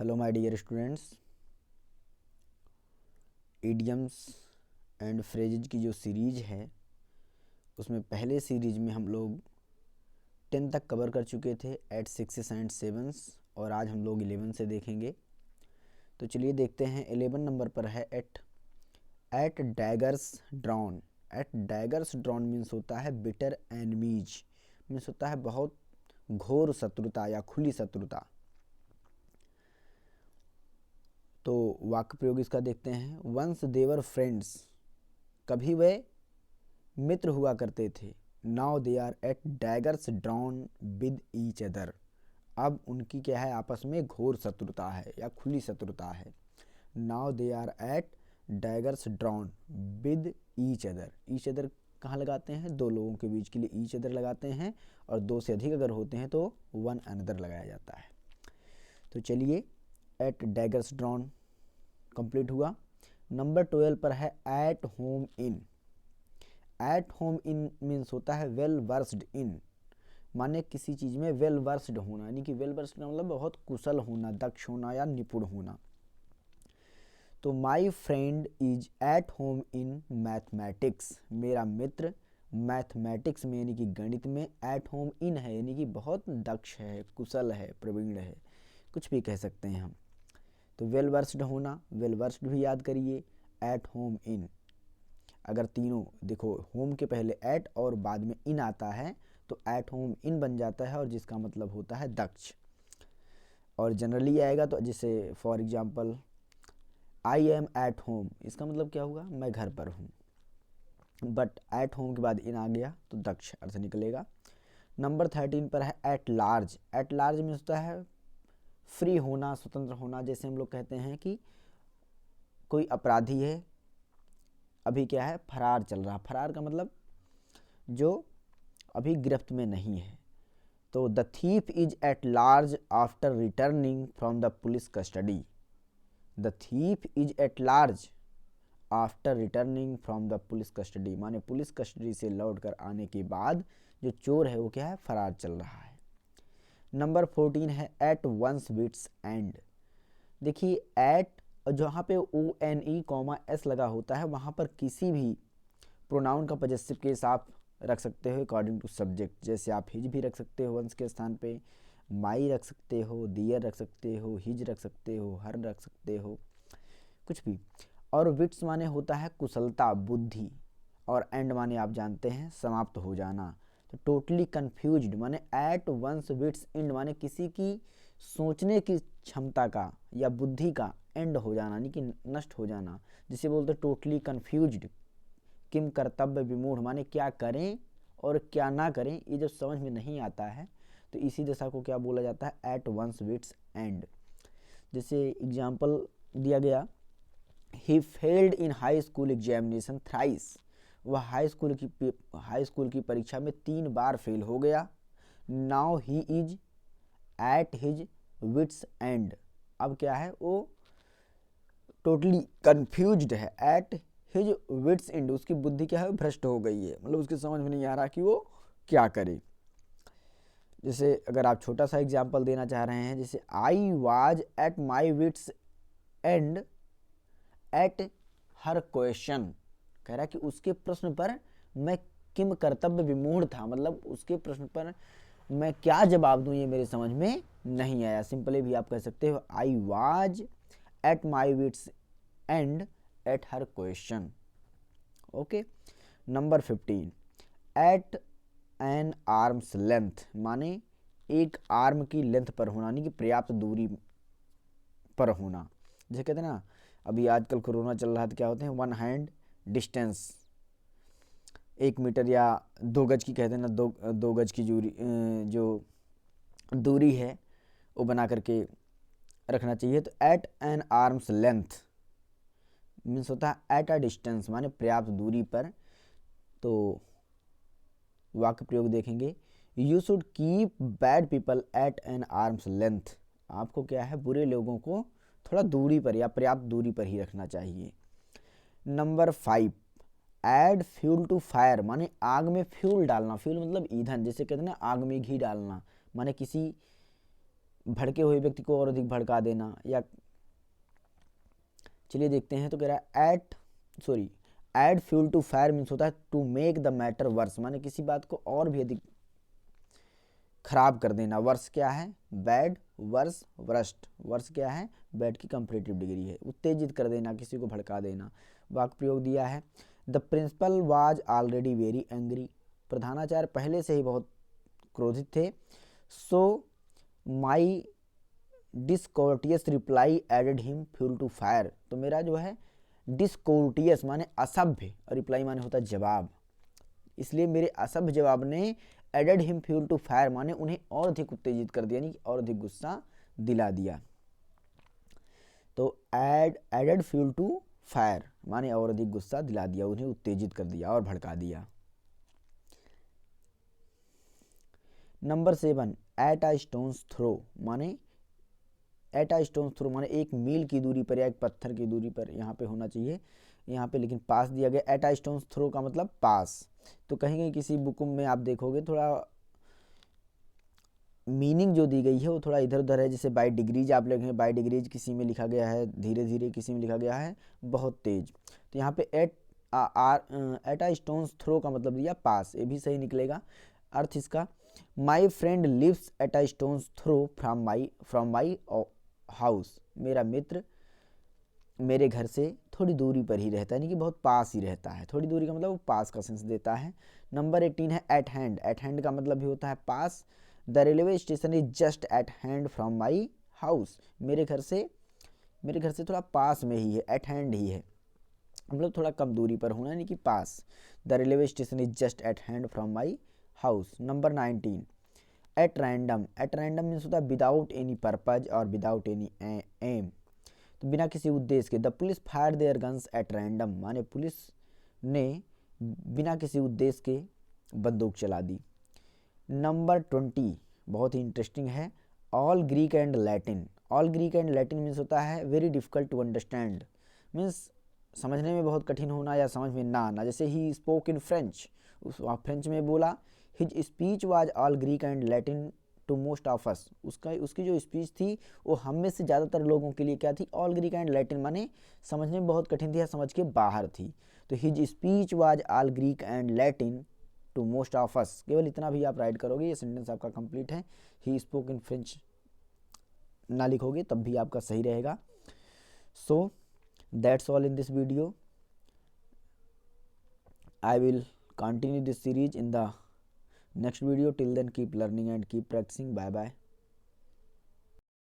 Hello my dear students, idioms and phrases की जो series है उसमें पहले सीरीज में हम लोग 10 तक कवर कर चुके थे एट 6 एंड 7 और आज हम लोग 11 से देखेंगे। तो चलिए देखते हैं। 11 नंबर पर है at daggers drawn. At daggers drawn means होता है बिटर एनमीज, मीन्स होता है बहुत घोर शत्रुता या खुली शत्रुता। तो वाक्य प्रयोग इसका देखते हैं। वंस देवर फ्रेंड्स, कभी वे मित्र हुआ करते थे। Now they are at daggers drawn with each other, अब उनकी क्या है, आपस में घोर शत्रुता है या खुली शत्रुता है। Now they are at daggers drawn with each other कहाँ लगाते हैं, दो लोगों के बीच के लिए ईच अदर लगाते हैं, और दो से अधिक अगर होते हैं तो वन अनदर लगाया जाता है। तो चलिए, एट डैगर्स ड्रॉन कंप्लीट हुआ। नंबर 12 पर है at home in. At home in means होता है वेल वर्स्ड इन, माने किसी चीज़ में वेल वर्स्ड होना, यानी कि वेल वर्स्ड का मतलब बहुत कुशल होना, दक्ष होना या निपुण होना। तो my friend is at home in mathematics, मेरा मित्र मैथमेटिक्स में यानी कि गणित में एट होम इन है, यानी कि बहुत दक्ष है, कुशल है, प्रवीण है, कुछ भी कह सकते हैं हम। तो वेल वर्स्ड होना, वेल वर्स्ड भी याद करिए, एट होम इन। अगर तीनों देखो, होम के पहले एट और बाद में इन आता है तो एट होम इन बन जाता है, और जिसका मतलब होता है दक्ष। और जनरली आएगा तो जैसे for example I am at home, इसका मतलब क्या हुआ, मैं घर पर हूँ। बट एट होम के बाद इन आ गया तो दक्ष अर्थ निकलेगा। नंबर 13 पर है एट लार्ज। एट लार्ज में होता है फ्री होना, स्वतंत्र होना। जैसे हम लोग कहते हैं कि कोई अपराधी है, अभी क्या है, फरार चल रहा। फरार का मतलब जो अभी गिरफ्त में नहीं है। तो the thief is at large after returning from the police custody. The thief is at large after returning from the police custody, माने पुलिस कस्टडी से लौट कर आने के बाद जो चोर है वो क्या है, फरार चल रहा है। नंबर 14 है एट वंस विट्स एंड। देखिए, एट जहाँ पे O N E comma S लगा होता है वहाँ पर किसी भी प्रोनाउन का पजेसिव केस आप रख सकते हो अकॉर्डिंग टू सब्जेक्ट। जैसे आप हिज भी रख सकते हो वंस के स्थान पे, माई रख सकते हो, दियर रख सकते हो, हिज रख सकते हो, हर रख सकते हो, कुछ भी। और विट्स माने होता है कुशलता, बुद्धि, और एंड माने आप जानते हैं समाप्त हो जाना। तो टोटली कन्फ्यूज्ड माने एट वंस विट्स एंड, माने किसी की सोचने की क्षमता का या बुद्धि का एंड हो जाना, यानी कि नष्ट हो जाना, जिसे बोलते हैं टोटली कन्फ्यूज्ड। किम कर्तव्य विमूढ़, माने क्या करें और क्या ना करें ये जब समझ में नहीं आता है तो इसी दशा को क्या बोला जाता है, एट वंस विट्स एंड। जैसे एग्जाम्पल दिया गया, he failed in high school examination thrice, वह हाई स्कूल की परीक्षा में 3 बार फेल हो गया। Now he is at his wits end, अब क्या है, वो टोटली कन्फ्यूज्ड है। एट हिज विट्स एंड, उसकी बुद्धि क्या है, भ्रष्ट हो गई है, मतलब उसके समझ में नहीं आ रहा कि वो क्या करे। जैसे अगर आप छोटा सा एग्जाम्पल देना चाह रहे हैं, जैसे I was at my wits end at her question, कह रहा है कि उसके प्रश्न पर मैं किम कर्तव्य विमूढ़ था, मतलब उसके प्रश्न पर मैं क्या जवाब दूं ये मेरे समझ में नहीं आया। सिंपली भी आप कह सकते हो I was at my wits end at her question. Okay. Number 15 at an arms length, माने एक आर्म की लेंथ पर होना, यानी कि पर्याप्त दूरी पर होना। जैसे कहते हैं ना, अभी आजकल कोरोना चल रहा है तो क्या होते हैं, 1 हैंड डिस्टेंस, 1 मीटर या 2 गज की कहते हैं ना, दो गज की जो दूरी है वो बना करके रखना चाहिए। तो at an arms length means होता है एट अ डिस्टेंस, माने पर्याप्त दूरी पर। तो वाक्य प्रयोग देखेंगे, you should keep bad people at an arms length, आपको क्या है, बुरे लोगों को थोड़ा दूरी पर या पर्याप्त दूरी पर ही रखना चाहिए। Number 5 add fuel to fire, माने आग में फ्यूल डालना। फ्यूल मतलब ईंधन, जैसे कहते हैं ना आग में घी डालना, माने किसी भड़के हुए व्यक्ति को और अधिक भड़का देना, या चलिए देखते हैं। तो कह रहा है add fuel to fire means होता है to make the matter worse, माने किसी बात को और भी अधिक खराब कर देना। वर्स क्या है? Bad, verse, worst. वर्स क्या है? बैड की कंपेरेटिव डिग्री है। उत्तेजित कर देना, किसी को भड़का देना। वाक्य प्रयोग दिया है, the principal was already very angry, प्रधानाचार्य पहले से ही बहुत क्रोधित थे। So my discourteous reply added him fuel to fire, तो मेरा जो है डिसकोर्टियस माने असभ्य, और रिप्लाई माने होता है जवाब, इसलिए मेरे असभ्य जवाब ने added him fuel to fire माने उन्हें और अधिक उत्तेजित कर दिया, यानी और अधिक गुस्सा दिला दिया। तो एडेड फ्यूल टू फायर माने और अधिक गुस्सा दिला दिया, उन्हें उत्तेजित कर दिया और भड़का दिया। Number 7, at a stone's throw माने एट अ स्टोन्स थ्रो माने एक मील की दूरी पर या एक पत्थर की दूरी पर, यहाँ पे होना चाहिए यहाँ पे, लेकिन पास दिया गया। एट अ स्टोन्स थ्रो का मतलब पास। तो कहीं कहीं किसी बुक में आप देखोगे थोड़ा मीनिंग जो दी गई है वो थोड़ा इधर उधर है, जैसे बाई डिग्रीज आप लिखेंगे, बाई डिग्रीज किसी में लिखा गया है धीरे धीरे, किसी में लिखा गया है बहुत तेज। तो यहाँ पे एट अ स्टोन्स थ्रो का मतलब दिया पास, ये भी सही निकलेगा। अर्थ इसका, my friend lives at a stone's throw from my house, मेरा मित्र मेरे घर से थोड़ी दूरी पर ही रहता है, यानी कि बहुत पास ही रहता है। थोड़ी दूरी का मतलब वो पास का सेंस देता है। नंबर 18 है एट हैंड। एट हैंड का मतलब भी होता है पास। The railway station is just at hand from my house, मेरे घर से थोड़ा पास में ही है, एट हैंड ही है, मतलब थोड़ा कम दूरी पर होना, यानी कि पास। The railway station is just at hand from my house. Number 19, at random. At random means होता है विदाउट एनी पर्पज और विदाउट एनी एम, तो बिना किसी उद्देश्य के। The police fire their guns at random माने पुलिस ने बिना किसी उद्देश्य के बंदूक चला दी। नंबर 20 बहुत ही इंटरेस्टिंग है, all Greek and Latin. All Greek and Latin means होता है very difficult to understand, means समझने में बहुत कठिन होना या समझ में ना आना। जैसे ही स्पोक इन फ्रेंच, फ्रेंच में बोला। His speech was all Greek and Latin to most of us, उसकी जो स्पीच थी वो हम में से ज़्यादातर लोगों के लिए क्या थी? ऑल ग्रीक एंड लैटिन माने समझने में बहुत कठिन थी या समझ के बाहर थी। तो his speech was all Greek and Latin to most of us, केवल इतना भी आप राइट करोगे, ये सेंटेंस आपका कंप्लीट है। ही स्पोक इन फ्रेंच ना लिखोगे तब भी आपका सही रहेगा। So that's all in this video. I will continue this series in the next video. Till then, keep learning and keep practicing. Bye bye.